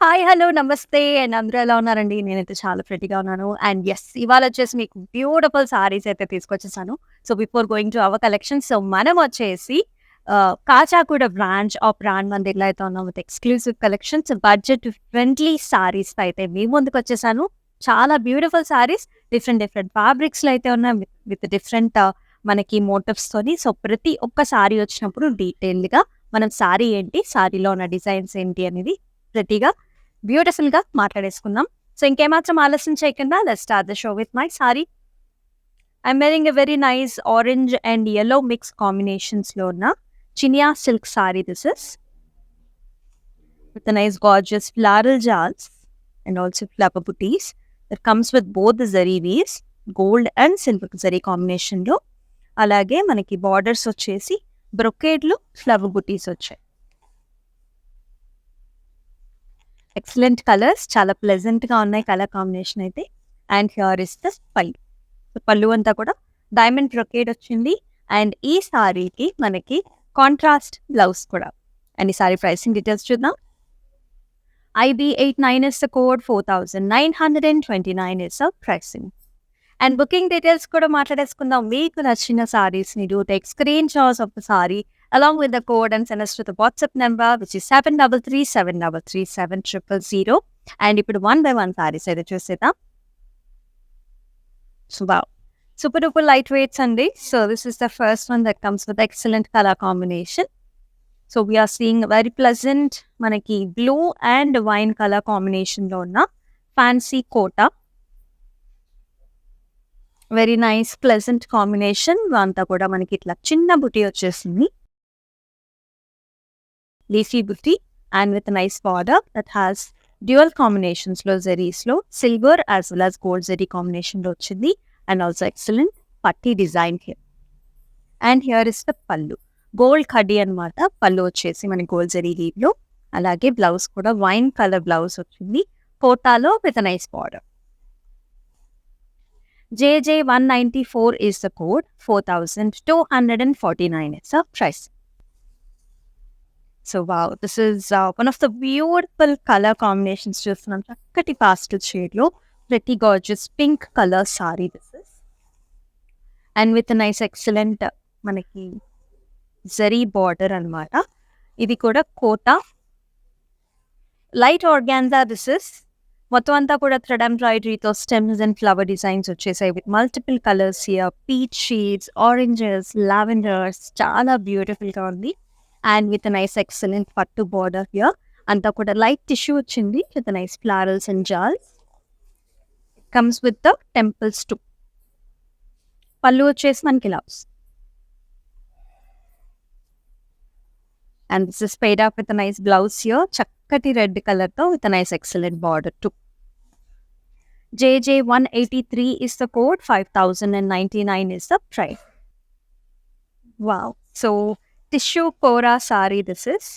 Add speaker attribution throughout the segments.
Speaker 1: Hi, hello, నమస్తే and అందరూ ఎలా ఉన్నారండి? నేనైతే చాలా ప్రెట్టీగా ఉన్నాను. అండ్ యెస్, ఇవాళొచ్చేసి మీకు బ్యూటిఫుల్ సారీస్ అయితే తీసుకొచ్చేసాను. So, before going to our collection, so, మనమొచ్చేసి కాచాగూడ బ్రాంచ్ ఆఫ్ బ్రాండ్ మందిర్లో అయితే ఉన్నాం with exclusive collections, budget friendly సారీస్‌తో అయితే మీ ముందుకొచ్చేసాను. చాలా బ్యూటిఫుల్ సారీస్ డిఫరెంట్ డిఫరెంట్ ఫ్యాబ్రిక్స్‌లో అయితే ఉన్నాయి విత్ డిఫరెంట్ మనకి మోటివ్స్‌తోని. సో, ప్రతి ఒక్క సారీ వచ్చినప్పుడు డీటెయిల్డ్‌గా మనం సారీ ఏంటి, సారీలో ఉన్న డిజైన్స్ ఏంటి అనేది ప్రతిగా బ్యూటిఫుల్‌గా మాట్లాడేసుకుందాం. సో, ఇంకేమాత్రం ఆలస్యం చేయకుండా let's start the show with my sari. I'm wearing a very nice orange and yellow mix కాంబినేషన్స్‌లో ఉన్న Chiniya silk sari this is. With a nice gorgeous floral jars and also flower booties that comes with both the zari weaves, gold and silver zari కాంబినేషన్‌లో. అలాగే మనకి borders వచ్చేసి బ్రొకేడ్‌లో flower బూటీస్ వచ్చాయి. Excellent colours, చాలా ప్లెజెంట్‌గా ఉన్నాయి కలర్ కాంబినేషన్ అయితే. అండ్ హియర్ ఇస్ ద పల్లు. సో, పల్లు అంతా కూడా డైమండ్ బ్రొకేడ్ వచ్చింది. అండ్ ఈ సారీకి మనకి కాంట్రాస్ట్ బ్లౌజ్ కూడా. అండ్ ఈ సారీ ప్రైసింగ్ డీటెయిల్స్ చూద్దాం. IB89 is the code, 4,929 is the pricing. And booking details కూడా మాట్లాడేసుకుందాం. మీకు నచ్చిన సారీస్‌ని do take screenshots of the sari along with the code and send us to the WhatsApp number which is 7337337000. And ఇప్పుడు one by one saris అయితే చూసేద్దాం. So, wow! Super duper light weights అండి. So, this is the first one that comes with excellent colour combination. So, we are seeing very pleasant మనకి blue and wine colour కాంబినేషన్‌లో ఉన్న fancy Kota. Very nice pleasant combination. అంతా కూడా మనకి ఇట్లా చిన్న బుటీ వచ్చేసింది. లీఫీ బుటీ and with nice border that has dual కాంబినేషన్స్‌లో జరీస్‌లో silver as well as gold zari కాంబినేషన్‌లో వచ్చింది. అండ్ ఆల్సో ఎక్సలెంట్ పట్టీ design here. And here is the పల్లు. గోల్డ్ కడ్డీ అనమాట. పల్లు వచ్చేసి మనకి గోల్డ్ జరీ లీవ్‌లో. అలాగే బ్లౌజ్ కూడా వైన్ కలర్ బ్లౌజ్ వచ్చింది. కోటాలో with nice border. JJ194 is the code, 4,249 is the price. So, wow, this is one of the beautiful color combinations చూస్తున్నాం. చక్కటి pastel shade లో pretty gorgeous pink color saree this is. And with a nice excellent మనకి zari border అన్నమాట. ఇది కూడా Kota. Light organza this is. మొత్తం అంతా కూడా థ్రెడ్ ఎంబ్రాయిడరీతో స్టెమ్స్ అండ్ ఫ్లవర్ డిజైన్స్ వచ్చేసాయి with multiple colours here. Peach shades, oranges, lavenders, చాలా బ్యూటిఫుల్గా ఉంది. అండ్ విత్ నైస్ ఎక్సలెంట్ పట్టు బార్డర్ హియర్. అంతా కూడా లైట్ టిష్యూ వచ్చింది విత్ నైస్ ఫ్లారల్స్ అండ్ జాల్స్. Comes with the temples too. పళ్ళు వచ్చేసి మనకి లవ్స్. And this is paired up with nice blouse here. చక్కటి రెడ్ కలర్తో with nice excellent border to. JJ183 is the code, 5,099 is the price. Wow! So, tissue kora sari this is.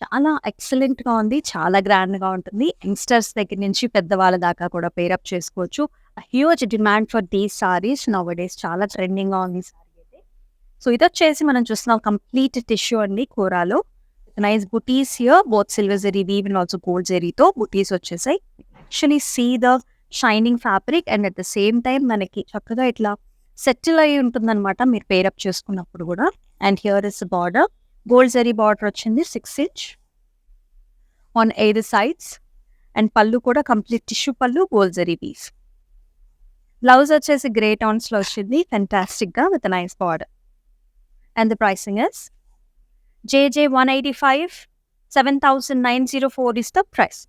Speaker 1: చాలా ఎక్సలెంట్‌గా ఉంది. చాలా గ్రాండ్‌గా ఉంటుంది. యంగ్‌స్టర్స్ దగ్గర నుంచి పెద్దవాళ్ళ దాకా కూడా పేరప్ చేసుకోవచ్చు. Huge demand for these saris now days. చాలా ట్రెండింగ్‌గా ఉంది ఈ సారీ అయితే. సో, ఇదొచ్చేసి మనం చూస్తున్నాం కంప్లీట్ టిష్యూ అండి కోరాలో. Nice butis here, both silver zari weave and also gold జరీతో బుటీస్ వచ్చేసాయి. Actually see the shining fabric and at the same time మనకి చక్కగా ఇట్లా సెటిల్ అయి ఉంటుందన్నమాట మీరు పేరప్ చేసుకున్నప్పుడు కూడా. And here is border. Gold zari border వచ్చింది 6 inch on either sides. And పళ్ళు కూడా కంప్లీట్ టిష్యూ పళ్ళు, గోల్డ్ జరీ పీస్. బ్లౌజ్ వచ్చేసి గ్రే టోన్స్లో వచ్చింది ఫెంటాస్టిక్గా with nice border. And the pricing is JJ185, 7,904 is the price.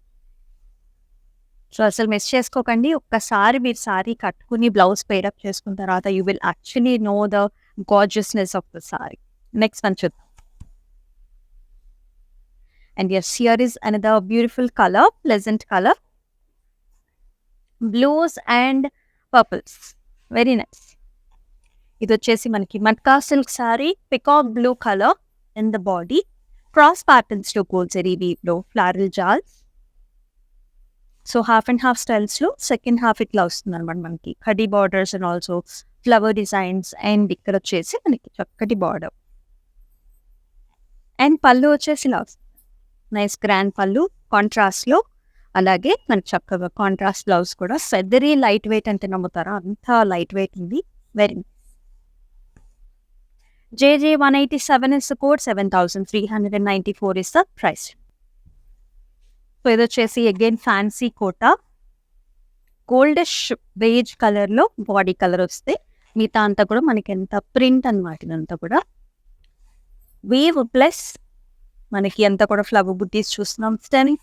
Speaker 1: సో, అసలు మిస్ చేసుకోకండి. ఒక్కసారి మీరు సారీ కట్టుకుని బ్లౌజ్ పేరప్ చేసుకున్న తర్వాత you will actually know the gorgeousness of the sari. Next one చూద్దాం. And yes, here is another beautiful colour, pleasant colour. Blues and purples. Very nice. ఇది వచ్చేసి మనకి matka silk sari, peacock blue colour in the body. Cross ప్యాటర్న్స్లో gold zari వీవ్లో floral జాల్స్. So, half and half స్టైల్స్లో second half ఇట్లా వస్తుంది అనమాట మనకి. కడీ borders and also flower designs. And ఇక్కడ వచ్చేసి మనకి చక్కటి బార్డర్. అండ్ పళ్ళు వచ్చేసి ఇలా వస్తుంది. నైస్ గ్రాండ్ పళ్ళు కాంట్రాస్ట్లో. అలాగే మనకి చక్కగా కాంట్రాస్ట్ బ్లౌజ్ కూడా వెరీ లైట్ వెయిట్ అంటే నమ్ముతారా, అంత లైట్ వెయిట్ ఉంది. Very JJ187 is the code, 7,394 is the price. So ఇది వచ్చేసి again fancy Kota, goldish beige కలర్లో బాడీ కలర్ వస్తే మిగతా అంతా కూడా మనకి ఎంత ప్రింట్ అనమాట. ఇదంతా కూడా వేవ్ ప్లస్ మనకి అంతా కూడా ఫ్లవర్ బుట్టీస్ చూస్తున్నాం. Stemming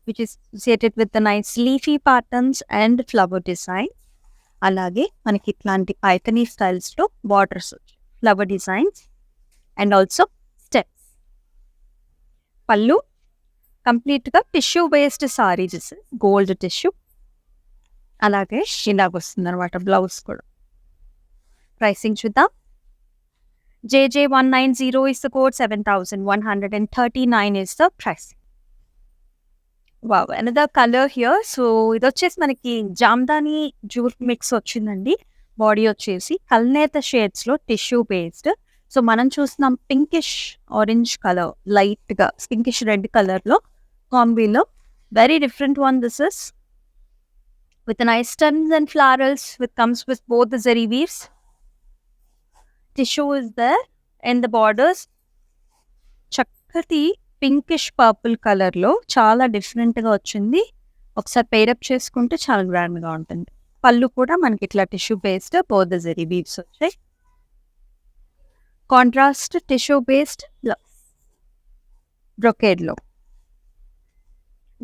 Speaker 1: which is associated with the nice leafy patterns and flower design. అలాగే మనకి ఇట్లాంటి పైథనీ స్టైల్స్లో బార్డర్స్ వచ్చాయి, flower designs and also steps. పళ్ళు కంప్లీట్గా tissue based saris, gold tissue. అలాగే ఇలాగ వస్తుంది అనమాట బ్లౌజ్ కూడా. ప్రైసింగ్ చూద్దాం. JJ190 is the code, 7,139 is the price. Wow, another colour here. So ఇది వచ్చేసి మనకి జామ్దాని జూట్ మిక్స్ వచ్చిందండి. బాడీ వచ్చేసి కల్నేత షేడ్స్లో టిష్యూ బేస్డ్. సో మనం చూస్తున్నాం పింకిష్ ఆరెంజ్ కలర్, లైట్గా పింకిష్ రెడ్ కలర్లో కాంబీలో. Very different one this is, with nice stems and florals, with comes with both the zari weaves. Tissue is there and the borders చక్కటి pinkish purple కలర్లో చాలా డిఫరెంట్గా వచ్చింది. ఒకసారి పేరప్ చేసుకుంటే చాలా గ్రాండ్గా ఉంటుంది. పళ్ళు కూడా మనకి ఇట్లా tissue based both the zari weaves వచ్చాయి. కాంట్రాస్ట్ టిష్యూ బేస్డ్ బ్రొకేడ్లో.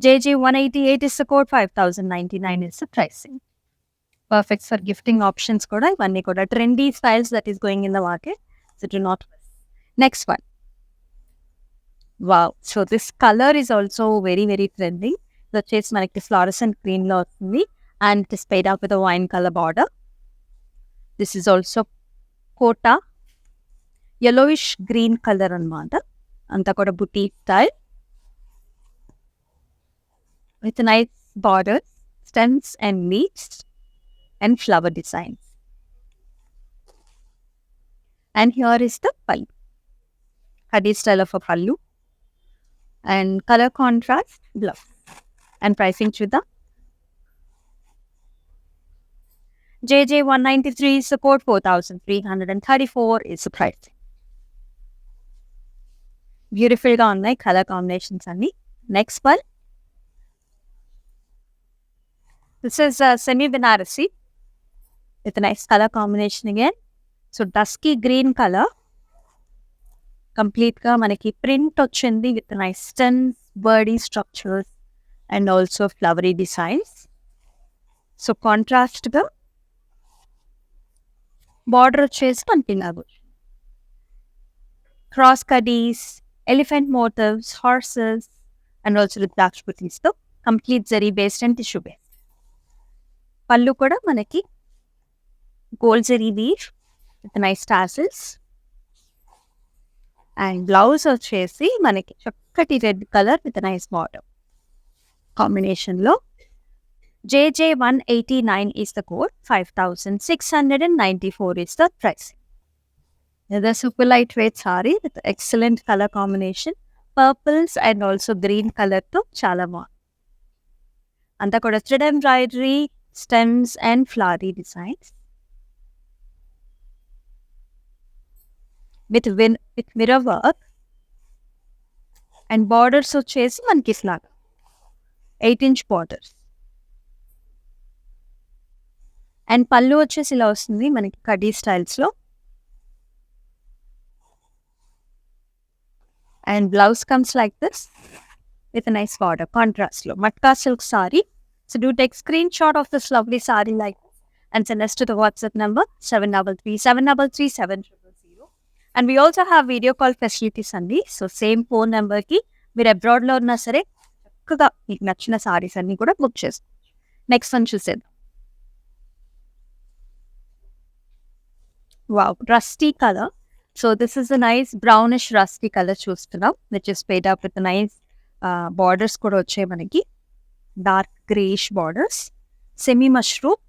Speaker 1: JJ188 is the code, 5,099 is the pricing. Perfect for gifting options కూడా. ఇవన్నీ కూడా trendy styles that is going in the market, so do not miss. Next one, wow. So this colour is also very very trending. ఇది వచ్చేసి మనకి fluorescent గ్రీన్లో వస్తుంది and it is paired up with wine colour border. This is also Kota, yellowish green colour అనమాట. అంతా కూడా buti style with nice borders, stems and leaves and flower designs. And here is the pallu, Hadi style of a pallu and color contrast bluff. And pricing chuda, JJ193 is the code, 4,334 is the price. Beautiful ga unnai color combinations anni. Next one, this is a semi Banarasi with a nice color combination again. So dusky green color, complete ga manaki print ochindi with nice stems, birdy structures and also flowery designs. So contrast ga border chase manaki lagu cross cuddies, elephant motifs, horses and also with black booties. So complete zari based and tissue based. Pallu కూడా మనకి gold zari weave with nice tassels and blouse వచ్చేసి మనకి చక్కటి red colour with nice border కాంబినేషన్లో. JJ189 is the code, 5,694 is the price. The super lightweight saree with excellent color combination, purples and also green color తో చాలా బాగుంది. అంతా కూడా thread embroidery, stems and flowery designs with mirror work and borders వచ్చేసి మనకి ఇట్లాగా 8-inch borders and పళ్ళు వచ్చేసి ఇలా వస్తుంది మనకి కడీ స్టైల్స్లో. And blouse comes like this with nice border కాంట్రాస్ట్లో matka silk sari. So do take screenshot of this lovely saree like this and send us to the WhatsApp number 733-733-700. And we also have video call facilities అండి. So same phone నెంబర్కి మీరు అబ్రాడ్లో ఉన్నా సరే చక్కగా మీకు నచ్చిన సారీస్ అన్నీ కూడా బుక్ చేసుకోవచ్చు. నెక్స్ట్ వన్ చూసేద్దాం. Wow, rusty colour. So this is a nice brownish rusty colour చూస్తున్నాం which is paired up with nice borders కూడా వచ్చాయి మనకి, dark greyish borders, semi mushroom.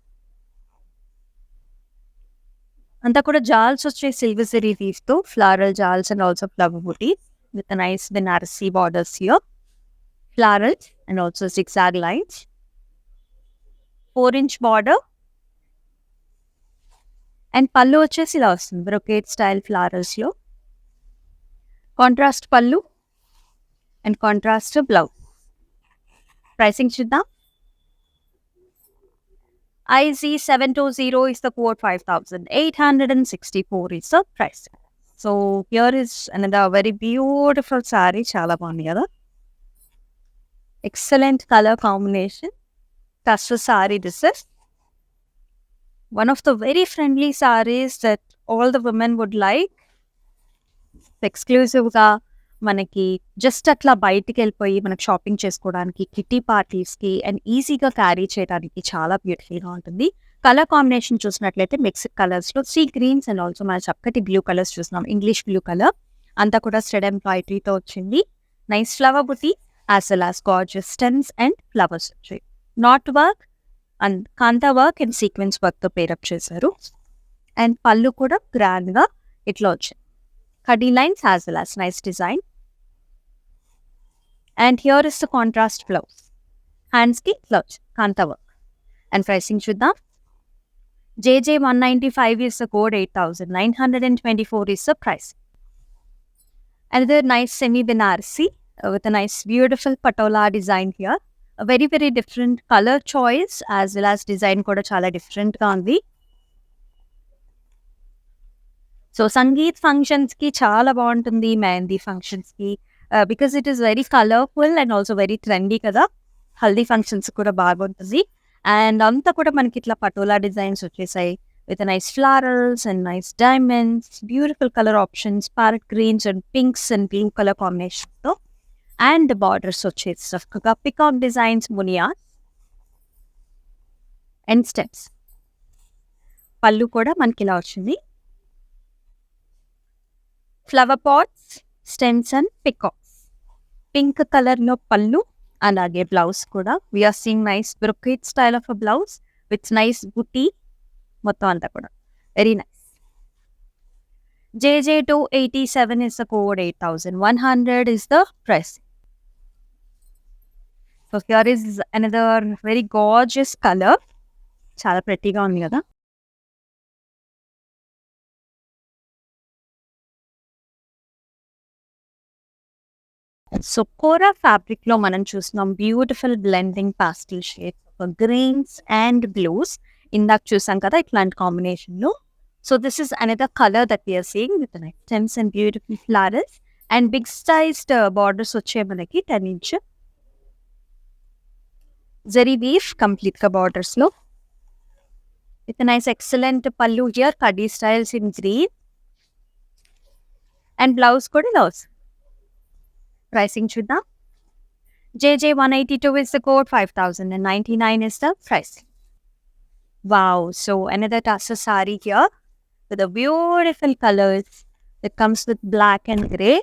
Speaker 1: అంతా కూడా జాల్స్ వచ్చే సిల్వర్ జరీ వీవ్తో ఫ్లారల్ జాల్స్ అండ్ ఆల్సో ఫ్లవర్ బూటీ with nice Banarasi borders here. florals and also zigzag lines. 4-inch border. And pallu వచ్చేసి ఇలా వస్తుంది brocade style florals లో. కాంట్రాస్ట్ పల్లు అండ్ కాంట్రాస్ట్ బ్లౌజ్. ప్రైసింగ్ చూద్దాం. IZ720 is the quote, 5,864 is the price. So here is another very beautiful saree. Chala baagundi kada. Excellent color combination. Tasva saree this is. One of the very friendly sarees that all the women would like. Exclusive ga మనకి just అట్లా బయటికి వెళ్ళిపోయి మనకి shopping చేసుకోవడానికి, kitty పార్టీస్కి and ఈజీగా carry చేయడానికి చాలా బ్యూటిఫుల్గా ఉంటుంది. కలర్ కాంబినేషన్ చూసినట్లయితే మిక్స్డ్ కలర్స్లో సీ గ్రీన్స్ అండ్ ఆల్సో మన చక్కటి బ్లూ కలర్స్ చూస్తున్నాం. ఇంగ్లీష్ బ్లూ కలర్ అంతా కూడా స్టెడ్ ఎంబ్రాయిడరీతో వచ్చింది. నైస్ ఫ్లవర్ బుటీ as well as gorgeous stems and flowers వచ్చాయి. Knot work and kantha work and sequence వర్క్తో పేరప్ చేశారు. అండ్ పళ్ళు కూడా గ్రాండ్గా ఇట్లా వచ్చాయి. కడీ lines as well as nice design. And here is the contrast blouse. Hands ki blouse, kanta work. And pricing chuddam. JJ195 is the code, 8,924 is the price. Another nice semi Banarasi with a nice beautiful patola design here. A very very different color choice as well as design kuda chala different ga undi. So Sangeet functions ki chala baaguntundi, Mehndi functions ki. Because it is very colorful and also very trendy kada. Haldi functions kuda baaguntundi. And anta kuda manaki itla patola designs vachesai with a nice florals and nice diamonds, beautiful color options, parrot greens and pinks and blue color combination tho. And the borders vachesi chakkaga peacock designs, munias and stems. Pallu kuda manaki ila vachindi. Flower pots, stems and peacocks. Pink color no pallu alage blouse kuda. We are seeing nice brocade style of a blouse with nice booty. Mottam anta kuda very nice. JJ287 is the code, 8,100 is the price. So here is another very gorgeous color. Chala pretty ga undi kada. So Kora ఫ్యాబ్రిక్లో మనం చూస్తున్నాం beautiful blending pastel shades, greens and blues. ఇందాక చూసాం కదా ఇట్లాంటి కాంబినేషన్లో. So this is another colour that we are seeing with stems and beautiful flowers and big sized borders వచ్చే మనకి 10 inch జరీ వీవ్ కంప్లీట్గా బార్డర్స్లో with nice excellent pallu here, కడీ styles in green and blouse కూడా ఇలా వస్తుంది. Pricing chuddam. JJ182 is the code, 5,099 is the price. Wow, so another Tassa saree here with the beautiful colors that comes with black and grey.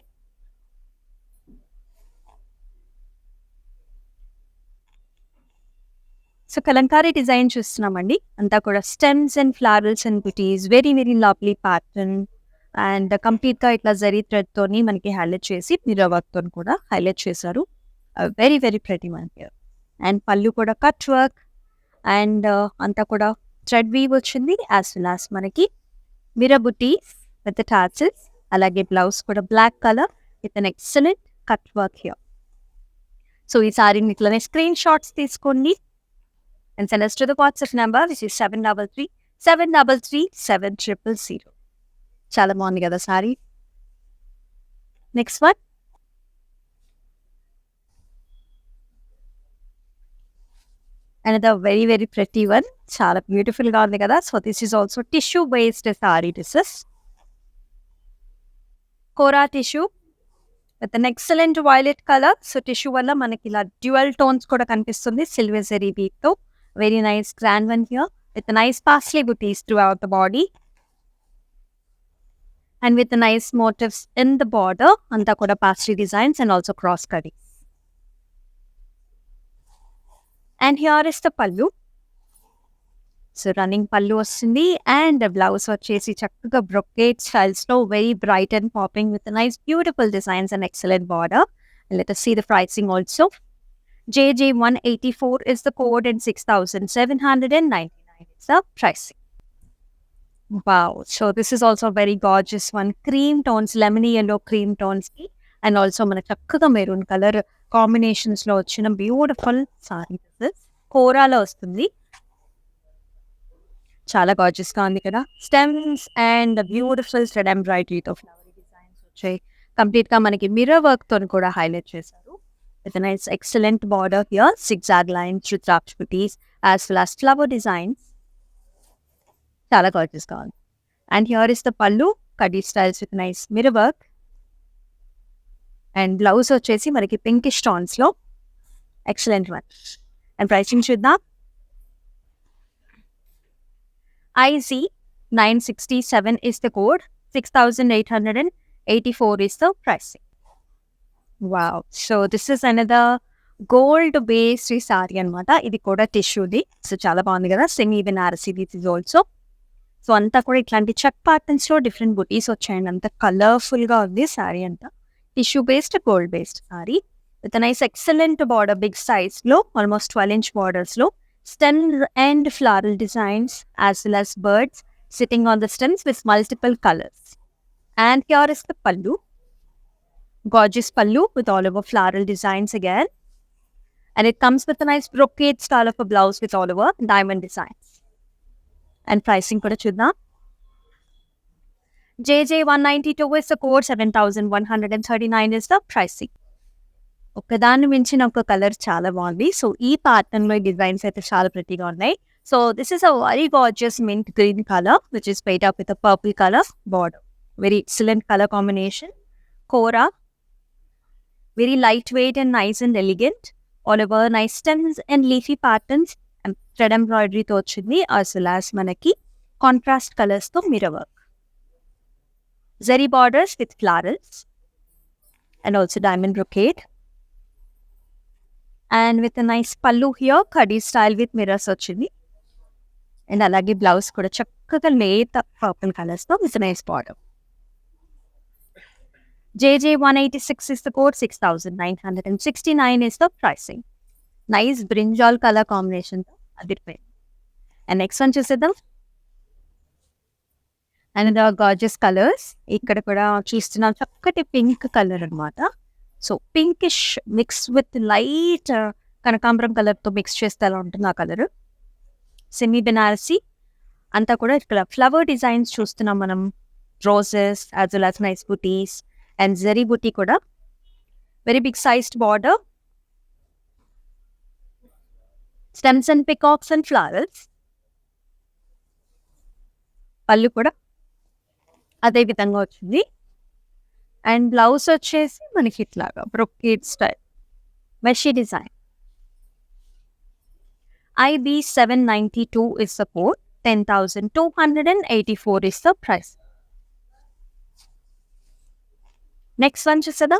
Speaker 1: So Kalankari design chustunamandi. Anta kuda stems and florals and booties, very very lovely pattern. And కంప్లీట్గా ఇట్లా జరీ థ్రెడ్తోని మనకి highlight చేసి mirror వర్క్తో కూడా highlight చేశారు. Very very pretty మనకి. And పళ్ళు కూడా కట్ వర్క్ అండ్ అంతా కూడా థ్రెడ్ వీవ్ వచ్చింది యాజ్ వెల్ యాజ్ మనకి మిర్రర్ బుటీస్ విత్ టాచెస్. అలాగే బ్లౌజ్ కూడా black colour with an excellent cut work here. So ఈ సారీని ఇట్లానే స్క్రీన్ షాట్స్ తీసుకోండి and send us to the WhatsApp number which is 733-733-7000. చాలా బాగుంది కదా sari. Next one another very very pretty one. చాలా బ్యూటిఫుల్గా ఉంది కదా. So this is also tissue based sari. This is kora tissue with an excellent violet colour. So tissue వల్ల మనకి ఇలా డ్యూయల్ టోన్స్ కూడా కనిపిస్తుంది సిల్వర్ జరీ వీవ్తో. Very nice grand one here with nice paisley booties throughout the body and with the nice motifs in the border. Anta kuda pastry designs and also cross cutting. And here is the pallu. So running pallu vastindi and the blouse vachesi chakkaga brocade styles lo very bright and popping with a nice beautiful designs and excellent border. And let us see the pricing also. JJ184 is the code and 6,799 is the pricing. Wow. So this is also a very gorgeous one. Cream tones, lemony yellow cream tones కి and also మన చక్కగా maroon colour combinations లో వచ్చిన beautiful sorry this కోరాలో వస్తుంది. చాలా gorgeous గా ఉంది కదా. స్టెమ్స్ అండ్ బ్యూటిఫుల్ థ్రెడ్ ఎంబ్రాయిడరీతో ఫ్లవర్ డిజైన్స్ వచ్చాయి. కంప్లీట్ గా మనకి మిర్రర్ వర్క్ తో కూడా హైలైట్ చేశారు. With nice excellent border here, zigzag lines, rudraksha booties as well as flower designs. చాలా గార్జియస్ గా ఉంది. And here is the pallu, kadi styles with nice mirror work. And blouse వచ్చేసి మనకి పింకిష్ టోన్స్ లో ఎక్సలెంట్ వన్. అండ్ ప్రైసింగ్ చూద్దాం. IZ967 is the code, 6,884 is the pricing. Wow. So this is another gold based saree అనమాట. ఇది కూడా టిష్యూది. So చాలా బాగుంది కదా. Semi Banarasi this is also. So అంతా కూడా ఇట్లాంటి చెక్ ప్యాటర్న్స్ లో డిఫరెంట్ బుటీస్ వచ్చాయండి. అంత కలర్ఫుల్ గా ఉంది సారీ అంతా. Tissue based, gold based sari with nice excellent border, big size లో ఆల్మోస్ట్ 12-inch borders లో stem and floral designs as well as birds sitting on the stems with multiple colors. And here is the pallu. Gorgeous pallu with all over floral designs again. And it comes with a nice brocade style of a blouse with all over diamond designs. And pricing kuda chuddam. JJ192 is the code, 7,139 is the pricing. ఒకదాన్ని మించిన ఒక colour చాలా బాగుంది. So ఈ pattern లో designs అయితే చాలా ప్రెటీగా ఉన్నాయి. So this is a very gorgeous mint green colour which is paired up with a purple colour border. Very excellent colour combination. Kora, very light weight and nice and elegant. All over nice stems and leafy patterns and thread ఎంబ్రాయిడరీతో వచ్చింది. as well as మనకి contrast colours తో mirror work, zari borders with florals and also diamond brocade. And with nice pallu here, kadi style with mirrors వచ్చింది. And అలాగే blouse కూడా చక్కగా లేత purple colours తో with nice border. JJ186 is the code, 6,969 is the pricing. Nice brinjal color combination తో అదిరిపోయింది. And next one చూసేద్దాం. And the gorgeous colours. ఇక్కడ కూడా చూస్తున్నాం చక్కటి పింక్ కలర్ అనమాట. So pinkish mix with light కనకాంబరం కలర్తో మిక్స్ చేస్తే ఎలా ఉంటుంది ఆ కలర్. సెమీ బెనారసీ అంతా కూడా ఇక్కడ ఫ్లవర్ డిజైన్స్ చూస్తున్నాం మనం. Roses as well as nice butis and zari buti కూడా. Very big sized border, stems and peacocks and flowers. Pallu కూడా అదే విధంగా వచ్చింది. అండ్ బ్లౌజ్ వచ్చేసి మనకి ఇట్లాగా బ్రొకేడ్ స్టైల్ మెషీ design. IB792 is the code, 10,284 is the price. Next one చూసేదా.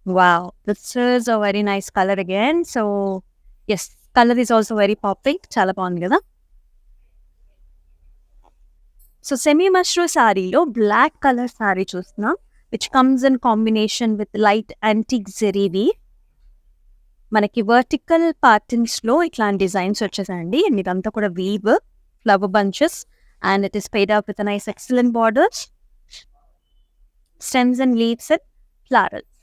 Speaker 1: Wow, this is a very nice color again. So yes, color is also very popping. చాలా బాగుంది కదా. సో సెమీ మష్రూ సారీలో black colour sari చూస్తున్నాం which comes in combination with light antique zari weave. మనకి vertical patterns లో ఇట్లాంటి designs వచ్చేసాయండి. And ఇదంతా కూడా weave, flower bunches and it is paired up with nice excellent borders, stems and leaves and florals.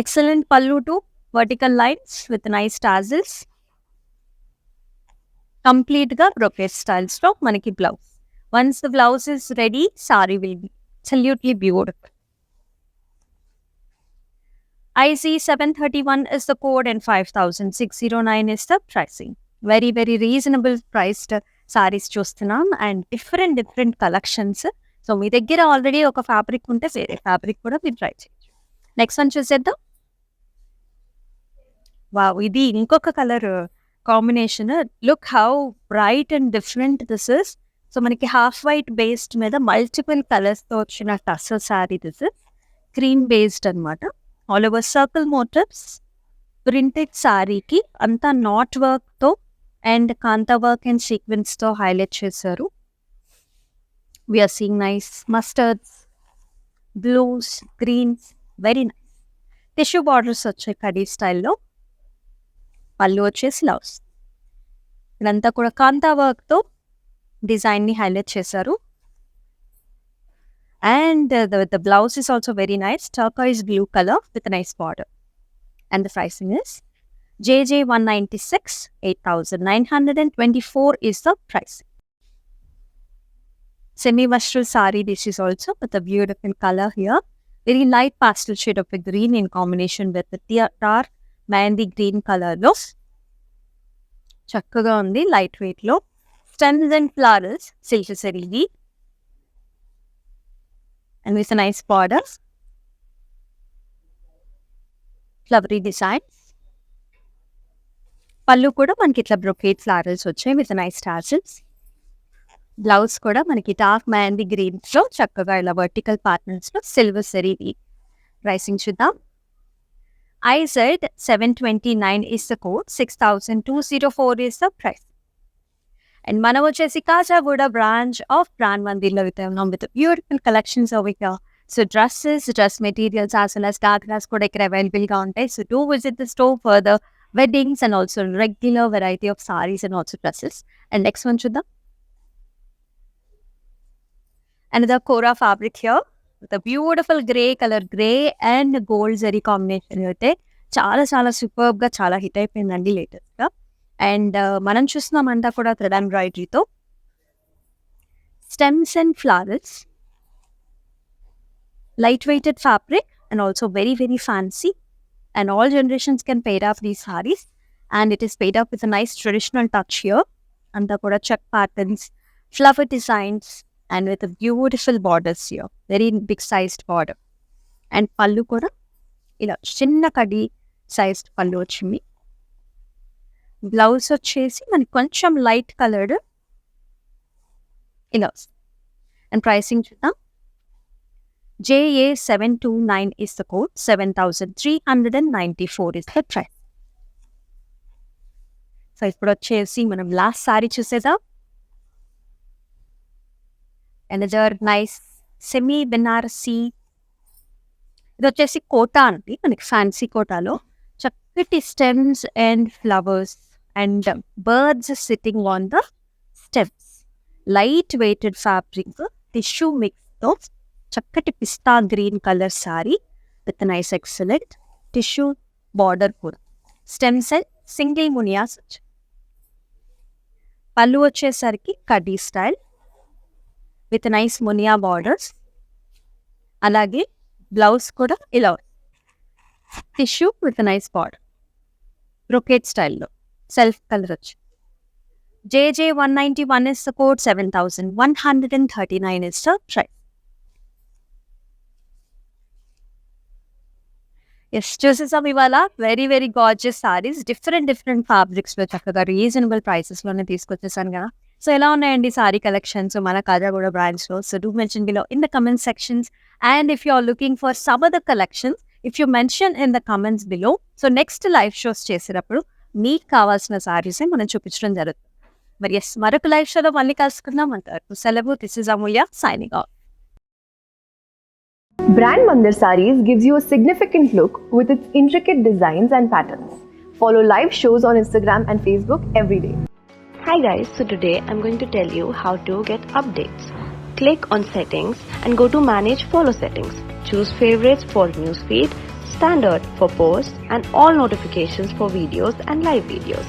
Speaker 1: Excellent pallu two vertical lines with nice tassels. Complete గా brocade styles లో మనకి blouse. Once the blouse is ready, sari will be absolutely beautiful. IZ731 is the code and 5,609 is the pricing. Very very reasonable priced sarees చూస్తున్నాం and different collections. So మీ దగ్గర already ఒక fabric ఉంటే వేరే fabric కూడా మీరు try చేయొచ్చు. Next one చూసేద్దాం. Wow, ఇది ఇంకొక colour combination. Look how bright and different this is. So మనకి హాఫ్ వైట్ బేస్డ్ మీద మల్టిపుల్ కలర్స్తో వచ్చిన tussar sari this is. Cream based అనమాట. All over circle motifs, printed శారీకి అంతా నాట్ వర్క్తో అండ్ కాంతా వర్క్ అండ్ సీక్వెన్స్తో హైలైట్ చేశారు. We are seeing nice mustards, blues, greens, very nice. Tissue borders వచ్చాయి కడీ స్టైల్లో. పళ్ళు వచ్చేసి లవ్స్. ఇదంతా కూడా కాంతా వర్క్తో డిజైన్ని హైలైట్ చేశారు. And the blouse is also very nice, turquoise blue color with a nice border. And the pricing is JJ 196, 8,924 is the price. Semi-mushroom sari, this is also with a beautiful color here. Very light pastel shade of a green in combination with the dark mehndi green color lo. చక్కగా ఉంది, light weight లో. Stems and flowers silk సరీది and with a nice border, flowery designs. పళ్ళు కూడా మనకి ఇట్లా brocade flowers వచ్చాయి with a nice tassels. Blouse కూడా మనకి డార్క్ మెహందీ గ్రీన్స్ లో చక్కగా ఇలా వర్టికల్ ప్యాటర్న్స్ లో సిల్వర్ సరీది. ప్రైసింగ్ చూద్దాం. IZ 729 is the code, 6,204 is the price. And మనం వచ్చేసి కాజాగూడ బ్రాంచ్ ఆఫ్ బ్రాండ్ మందిర్లో ఉన్నాం with beautiful collections over here. So dresses, dress materials as well as gagras కూడా ఇక్కడ అవైలబుల్ గా ఉంటాయి. So do visit the store for the weddings and also regular variety of sarees and also dresses. And next one చూద్దాం. Another Kora fabric here with a beautiful grey color, grey and gold zari combination అయితే చాలా చాలా superb గా చాలా hit అయిపోయిందండి latest గా. And మనం చూస్తున్నామంతా కూడా థ్రెడ్ ఎంబ్రాయిడరీతో stems and flowers, light weighted fabric and also very very fancy. And all generations can pair of these saris and it is paired off with a nice traditional touch here. అంతా కూడా check patterns, flower designs and with a beautiful borders here, very big sized border. And pallu kuda ila chinna kadi sized pallu ochindi. Blouse వచ్చేసి మనకి కొంచెం light coloured ఇలా. And pricing చూద్దాం. JA 729 is the code, 7,394 is the price. So ఇప్పుడు వచ్చేసి మనం last sari చూసేద్దాం. Another nice semi Banarasi. ఇది వచ్చేసి కోటా అండి, మనకి ఫ్యాన్సీ కోటాలో చక్కటి stems and flowers and birds sitting on the stems. Light weighted fabric, tissue మిక్స్తో చక్కటి pista green colour sari with nice excellent tissue border కూడా. స్టెమ్స్ అండ్ సింగిల్ మునియాస్ వచ్చాయి. పళ్ళు వచ్చేసరికి kadi style with nice munia borders. అలాగే బ్లౌజ్ కూడా ఇలా tissue with nice border, brocade స్టైల్లో self colour వచ్చి. JJ 191 is the code, 7,139 is the price. Yes చూసేసాం ఇవాళ very very gorgeous saris, different ఫ్యాబ్రిక్స్లో చక్కగా రీజనబుల్ ప్రైసెస్లోనే తీసుకొచ్చేసాను కదా. సో ఎలా ఉన్నాయండి సారీ కలెక్షన్స్ మన కాజాగూడ బ్రాంచ్లో? So do mention below in the comment sections. And if you are looking for some other collections, if you mention in the comments below, so next live shows చేసేటప్పుడు మీకు కావాల్సిన సారీసే మనం చూపించడం జరుగుతుంది. మరి ఎస్, మరొక లైవ్ షోలో మళ్ళీ కలుసుకుందాం. అంతవరకు సెలవు. This is Amulya signing off.
Speaker 2: Brand Mandir Sarees gives you a significant look with its intricate designs and patterns. Follow live shows on Instagram and Facebook every day.
Speaker 3: Hi guys, so today I'm going to tell you how to get updates. Click on settings and go to manage follow settings. Choose favorites for newsfeed, standard for posts and all notifications for videos and live videos.